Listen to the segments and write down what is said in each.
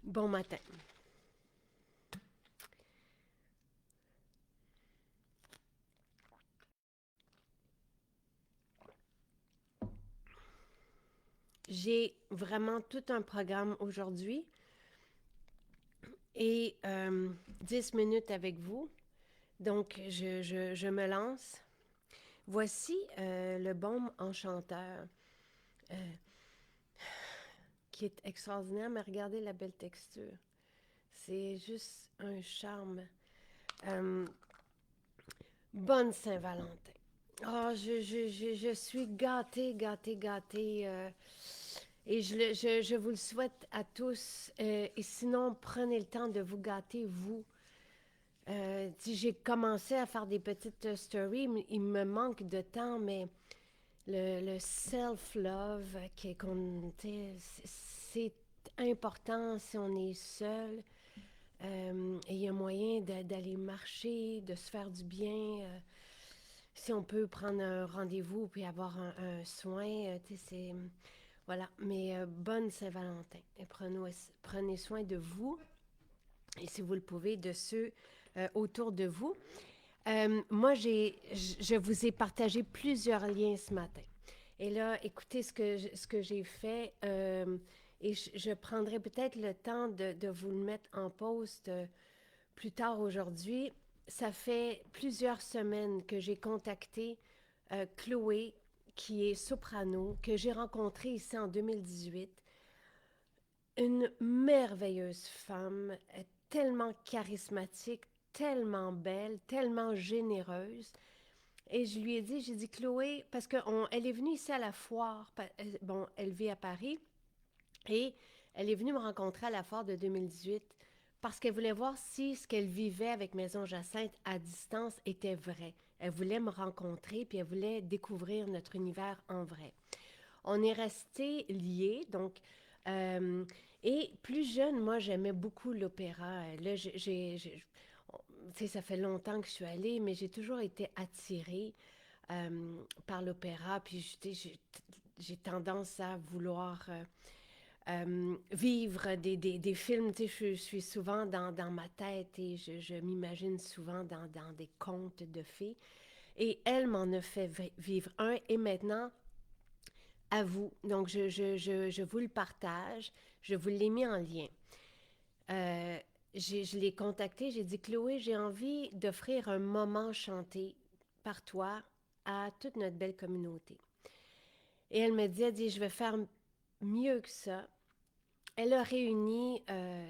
Bon matin. J'ai vraiment tout un programme aujourd'hui et 10 minutes avec vous. Donc, je me lance. Voici le baume enchanteur euh, qui est extraordinaire, mais regardez la belle texture. C'est juste un charme. Euh, Bonne Saint-Valentin. Oh, je suis gâtée, gâtée, gâtée. Et je vous le souhaite à tous. Et sinon, prenez le temps de vous gâter, vous. Si j'ai commencé à faire des petites stories, il me manque de temps, mais le self-love, c'est important si on est seul. Et il y a moyen d'aller marcher, de se faire du bien. Si on peut prendre un rendez-vous puis avoir un soin, c'est... Voilà, mais bonne Saint-Valentin. Et prenez soin de vous et si vous le pouvez, de ceux autour de vous. Moi, je vous ai partagé plusieurs liens ce matin. Et là, écoutez ce que j'ai fait. Et je prendrai peut-être le temps de vous le mettre en poste plus tard aujourd'hui. Ça fait plusieurs semaines que j'ai contacté Chloé, qui est soprano, que j'ai rencontrée ici en 2018. Une merveilleuse femme, tellement charismatique, tellement belle, tellement généreuse. Et je lui ai dit, j'ai dit, Chloé, parce qu'elle est venue ici à la foire, bon, elle vit à Paris, et elle est venue me rencontrer à la foire de 2018 parce qu'elle voulait voir si ce qu'elle vivait avec Maison Jacinthe à distance était vrai. Elle voulait me rencontrer, puis elle voulait découvrir notre univers en vrai. On est restés liés, donc... euh, et plus jeune, moi, j'aimais beaucoup l'opéra. Là, tu sais, ça fait longtemps que je suis allée, mais j'ai toujours été attirée par l'opéra. Puis, j'ai tendance à vouloir vivre des films. Tu sais, je suis souvent dans ma tête et je m'imagine souvent dans des contes de fées. Et elle m'en a fait vivre un. Et maintenant, à vous. Donc, je vous le partage. Je vous l'ai mis en lien. Euh, je l'ai contacté. J'ai dit, Chloé, j'ai envie d'offrir un moment chanté par toi à toute notre belle communauté. Et elle dit, je vais faire mieux que ça. Elle a réuni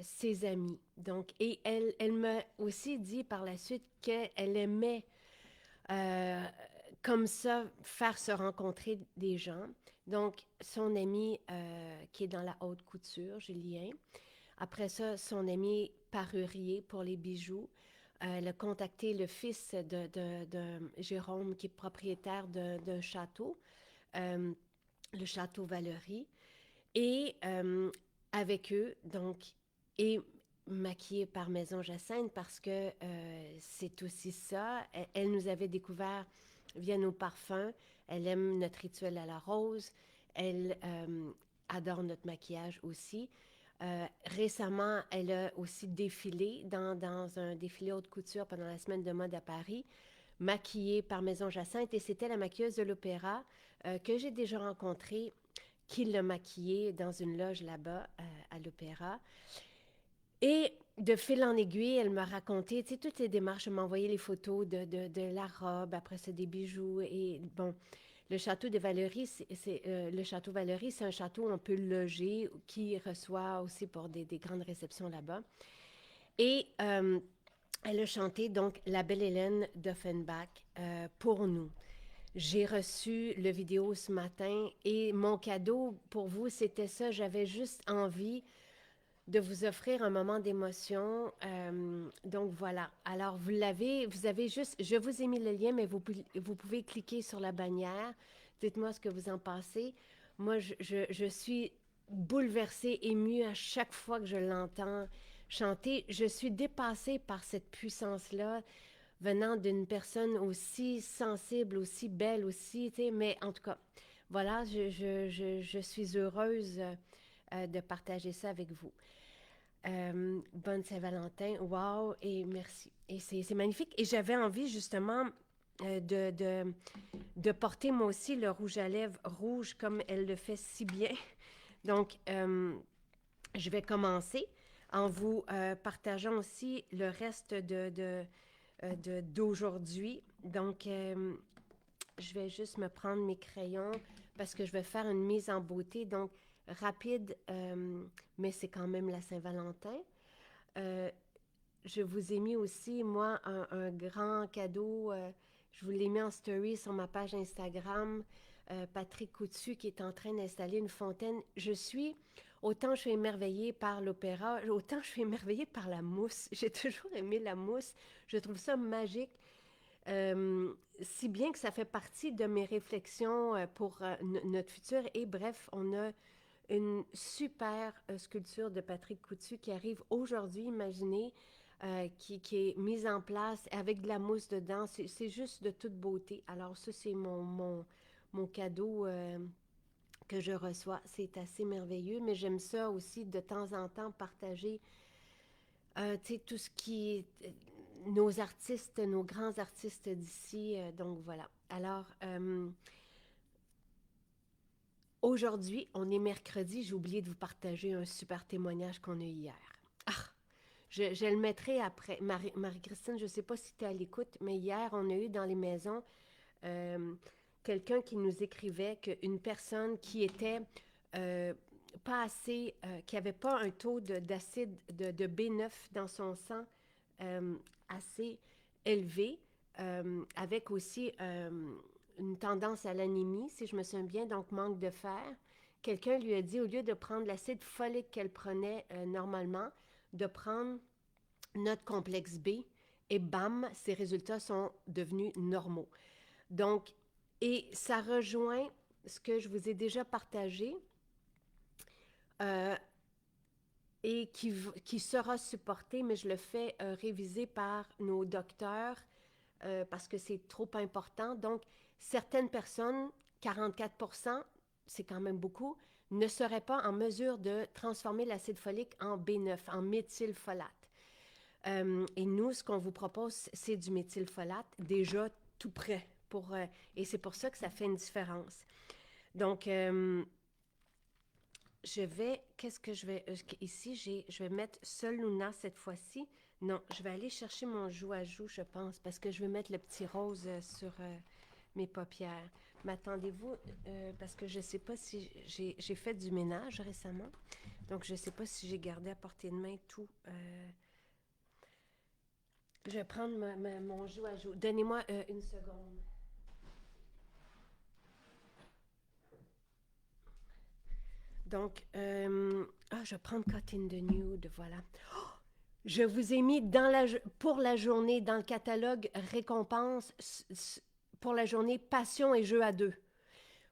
ses amis. Donc, et elle m'a aussi dit par la suite qu'elle aimait euh, comme ça faire se rencontrer des gens. Donc, son ami qui est dans la haute couture, Julien. Après ça, son ami parurier pour les bijoux. Elle a contacté le fils de Jérôme, qui est propriétaire d'un château, euh, le château Valérie. Et avec eux, donc, et maquillée par Maison Jacinthe parce que c'est aussi ça. Elle nous avait découvert via nos parfums. Elle aime notre rituel à la rose. Elle adore notre maquillage aussi. Récemment, elle a aussi défilé dans un défilé haute couture pendant la semaine de mode à Paris, maquillée par Maison Jacinthe. Et c'était la maquilleuse de l'opéra que j'ai déjà rencontrée qui l'a maquillée dans une loge là-bas à l'opéra. Et de fil en aiguille, elle m'a raconté, tu sais, toutes les démarches. Elle m'a envoyé les photos de la robe, après ça, des bijoux. Et bon, le château de Valérie, le château Valérie, c'est un château où on peut loger, qui reçoit aussi pour des grandes réceptions là-bas. Et elle a chanté donc La Belle Hélène d'Offenbach pour nous. J'ai reçu le vidéo ce matin et mon cadeau pour vous, c'était ça. J'avais juste envie de vous offrir un moment d'émotion. Donc voilà. Alors vous avez juste, je vous ai mis le lien, mais vous pouvez cliquer sur la bannière. Dites-moi ce que vous en pensez. Moi, je suis bouleversée, émue à chaque fois que je l'entends chanter. Je suis dépassée par cette puissance-là venant d'une personne aussi sensible, aussi belle aussi, tu sais, mais en tout cas, voilà, je suis heureuse de partager ça avec vous. Bonne Saint-Valentin. Wow, et merci. Et c'est magnifique. Et j'avais envie justement de porter moi aussi le rouge à lèvres rouge comme elle le fait si bien. Donc, je vais commencer en vous partageant aussi le reste d'aujourd'hui. Donc, je vais juste me prendre mes crayons parce que je vais faire une mise en beauté. Donc, rapide, mais c'est quand même la Saint-Valentin. Euh, je vous ai mis aussi, moi, un grand cadeau. Je vous l'ai mis en story sur ma page Instagram. Patrick Coutu qui est en train d'installer une fontaine. Autant je suis émerveillée par l'opéra, autant je suis émerveillée par la mousse. J'ai toujours aimé la mousse. Je trouve ça magique. Si bien que ça fait partie de mes réflexions pour notre futur. Et bref, on a une super sculpture de Patrick Coutu qui arrive aujourd'hui, imaginez, qui est mise en place avec de la mousse dedans. C'est juste de toute beauté. Alors ça, c'est mon cadeau que je reçois. C'est assez merveilleux, mais j'aime ça aussi de temps en temps partager tout ce qui est nos artistes, nos grands artistes d'ici. Donc voilà. Alors, aujourd'hui, on est mercredi. J'ai oublié de vous partager un super témoignage qu'on a eu hier. Ah, je le mettrai après. Marie-Christine, je ne sais pas si tu es à l'écoute, mais hier, on a eu dans les maisons euh, quelqu'un qui nous écrivait qu'une personne qui était euh, pas assez, qui n'avait pas un taux d'acide de B9 dans son sang assez élevé, avec aussi une tendance à l'anémie, si je me souviens bien, donc manque de fer. Quelqu'un lui a dit, au lieu de prendre l'acide folique qu'elle prenait normalement, de prendre notre complexe B, et bam, ses résultats sont devenus normaux. Donc, et ça rejoint ce que je vous ai déjà partagé euh, et qui sera supporté, mais je le fais réviser par nos docteurs parce que c'est trop important. Donc, certaines personnes, 44%, c'est quand même beaucoup, ne seraient pas en mesure de transformer l'acide folique en B9, en méthylfolate. Et nous, ce qu'on vous propose, c'est du méthylfolate déjà tout prêt. Et c'est pour ça que ça fait une différence. Donc, qu'est-ce que je vais, ici, je vais mettre Soluna cette fois-ci. Non, je vais aller chercher mon joue à joue, je pense, parce que je vais mettre le petit rose sur mes paupières. M'attendez-vous, parce que je ne sais pas si j'ai fait du ménage récemment, donc je ne sais pas si j'ai gardé à portée de main tout. Je vais prendre mon joue à joue. Donnez-moi une seconde. Donc, je vais prendre Cotton de Nude, voilà. Je vous ai mis pour la journée dans le catalogue récompense pour la journée passion et jeu à deux.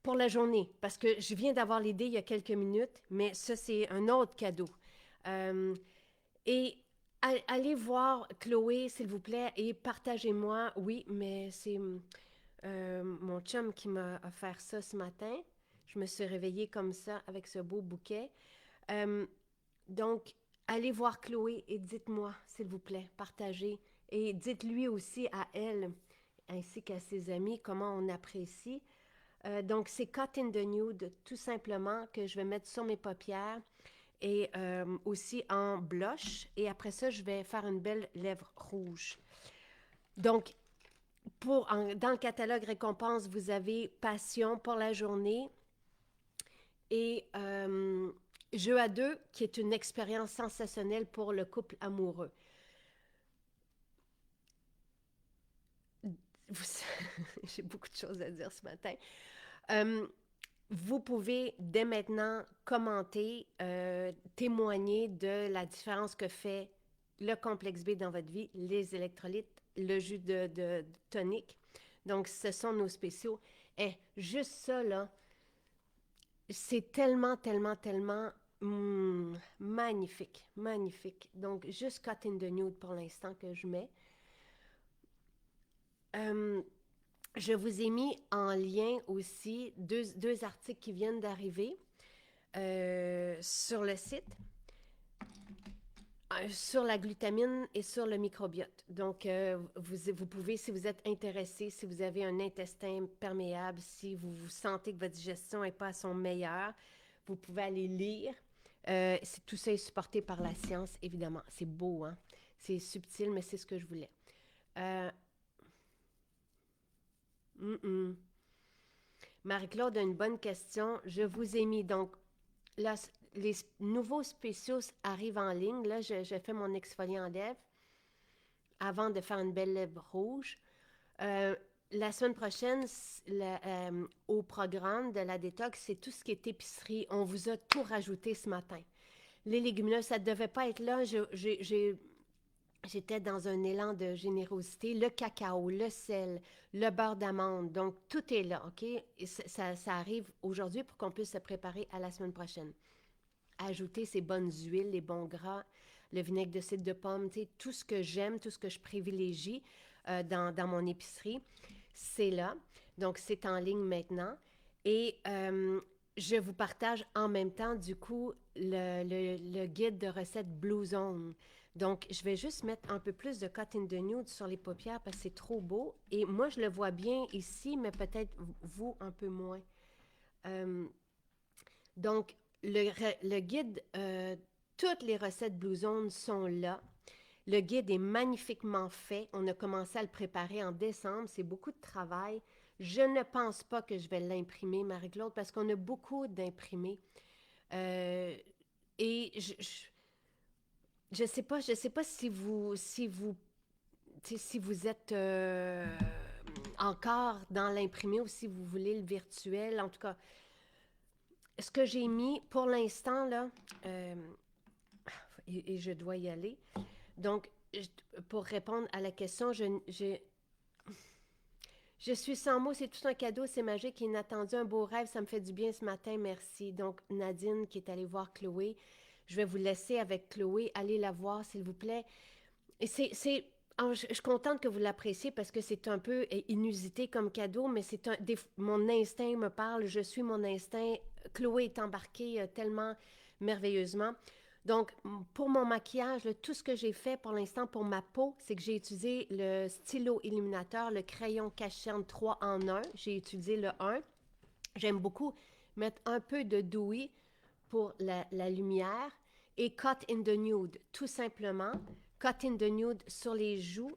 Pour la journée, parce que je viens d'avoir l'idée il y a quelques minutes, mais ça, c'est un autre cadeau. Et allez voir Chloé, s'il vous plaît, et partagez-moi. Oui, mais c'est mon chum qui m'a offert ça ce matin. Je me suis réveillée comme ça avec ce beau bouquet. Euh, donc, allez voir Chloé et dites-moi, s'il vous plaît, partagez. Et dites-lui aussi à elle, ainsi qu'à ses amis, comment on apprécie. Donc, c'est Cut in the Nude, tout simplement, que je vais mettre sur mes paupières et aussi en blush. Et après ça, je vais faire une belle lèvre rouge. Donc, dans le catalogue récompense, vous avez Passion pour la journée et Jeu à deux, qui est une expérience sensationnelle pour le couple amoureux. J'ai beaucoup de choses à dire ce matin. Euh, Vous pouvez dès maintenant commenter, témoigner de la différence que fait le complexe B dans votre vie, les électrolytes, le jus de tonique. Donc, ce sont nos spéciaux. Et juste ça, là, c'est tellement, tellement, tellement magnifique, magnifique. Donc, juste Cut in the Nude pour l'instant que je mets. Euh, je vous ai mis en lien aussi deux articles qui viennent d'arriver sur le site. sur la glutamine et sur le microbiote. Donc, vous pouvez, si vous êtes intéressé, si vous avez un intestin perméable, si vous vous sentez que votre digestion n'est pas à son meilleur, vous pouvez aller lire. Tout ça est supporté par la science, évidemment. C'est beau, hein? C'est subtil, mais c'est ce que je voulais. Euh, mm, mm. Marie-Claude a une bonne question. Je vous ai mis, donc, là, les nouveaux spéciaux arrivent en ligne. Là, je fais mon exfoliant lèvres avant de faire une belle lèvre rouge. Euh, la semaine prochaine, au programme de la détox, c'est tout ce qui est épicerie. On vous a tout rajouté ce matin. Les légumineuses, ça ne devait pas être là. J'étais dans un élan de générosité. Le cacao, le sel, le beurre d'amande. Donc, tout est là, OK? Et ça arrive aujourd'hui pour qu'on puisse se préparer à la semaine prochaine. Ajouter ces bonnes huiles, les bons gras, le vinaigre de cidre de pomme, tout ce que j'aime, tout ce que je privilégie dans mon épicerie, c'est là. Donc, c'est en ligne maintenant. Et je vous partage en même temps, du coup, le guide de recettes Blue Zone. Donc, je vais juste mettre un peu plus de Cotton de Nude sur les paupières parce que c'est trop beau. Et moi, je le vois bien ici, mais peut-être vous un peu moins. Euh, donc, le guide, toutes les recettes Blue Zone sont là. Le guide est magnifiquement fait. On a commencé à le préparer en décembre. C'est beaucoup de travail. Je ne pense pas que je vais l'imprimer, Marie-Claude, parce qu'on a beaucoup d'imprimés. Euh, et je sais pas si vous êtes encore dans l'imprimé ou si vous voulez le virtuel. En tout cas, ce que j'ai mis pour l'instant, là, euh, et je dois y aller. Donc, pour répondre à la question, je suis sans mots, c'est tout un cadeau, c'est magique, inattendu, un beau rêve, ça me fait du bien ce matin, merci. Donc, Nadine qui est allée voir Chloé, je vais vous laisser avec Chloé, allez la voir s'il vous plaît. Et je suis contente que vous l'appréciez parce que c'est un peu inusité comme cadeau, mais mon instinct me parle, je suis mon instinct. Chloé est embarquée tellement merveilleusement. Donc, pour mon maquillage, tout ce que j'ai fait pour l'instant pour ma peau, c'est que j'ai utilisé le stylo illuminateur, le crayon Cachan 3 en 1. J'ai utilisé le 1. J'aime beaucoup mettre un peu de dewy pour la lumière et Cut in the Nude, tout simplement. Cut in the Nude sur les joues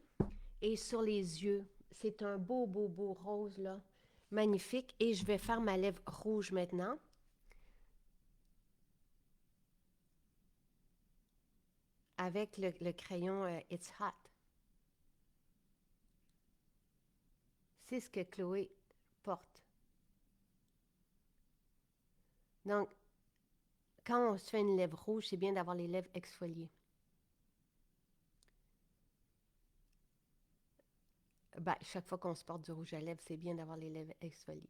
et sur les yeux. C'est un beau, beau, beau rose, là. Magnifique. Et je vais faire ma lèvre rouge maintenant avec le crayon It's Hot. C'est ce que Chloé porte. Donc, quand on se fait une lèvre rouge, c'est bien d'avoir les lèvres exfoliées. Ben, chaque fois qu'on se porte du rouge à lèvres, c'est bien d'avoir les lèvres exfoliées.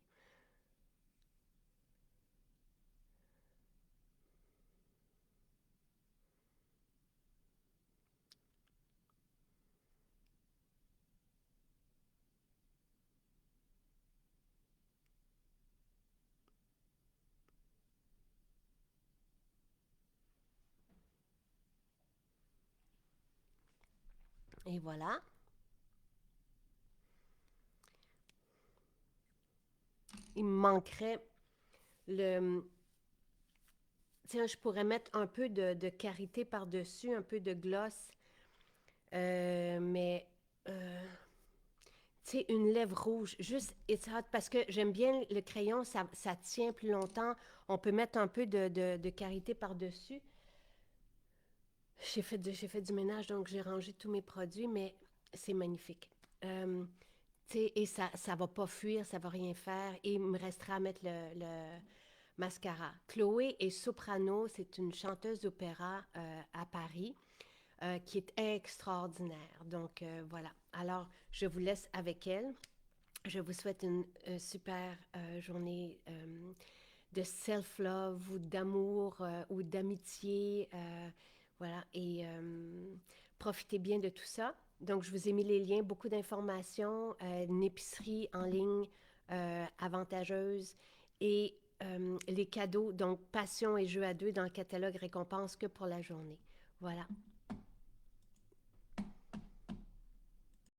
Et voilà. Il me manquerait le... Tiens, je pourrais mettre un peu de karité par-dessus, un peu de gloss. Mais, tu sais, une lèvre rouge, juste It's Hot, parce que j'aime bien le crayon, ça tient plus longtemps. On peut mettre un peu de karité par-dessus. J'ai fait du ménage, donc j'ai rangé tous mes produits, mais c'est magnifique. Euh, et ça va pas fuir, ça va rien faire. Et il me restera à mettre le mascara. Chloé est soprano, c'est une chanteuse d'opéra à Paris qui est extraordinaire. Donc voilà. Alors, je vous laisse avec elle. Je vous souhaite une super journée de self-love ou d'amour ou d'amitié. Voilà. Et profitez bien de tout ça. Donc, je vous ai mis les liens, beaucoup d'informations, une épicerie en ligne avantageuse et les cadeaux, donc passion et jeux à deux dans le catalogue récompense que pour la journée. Voilà.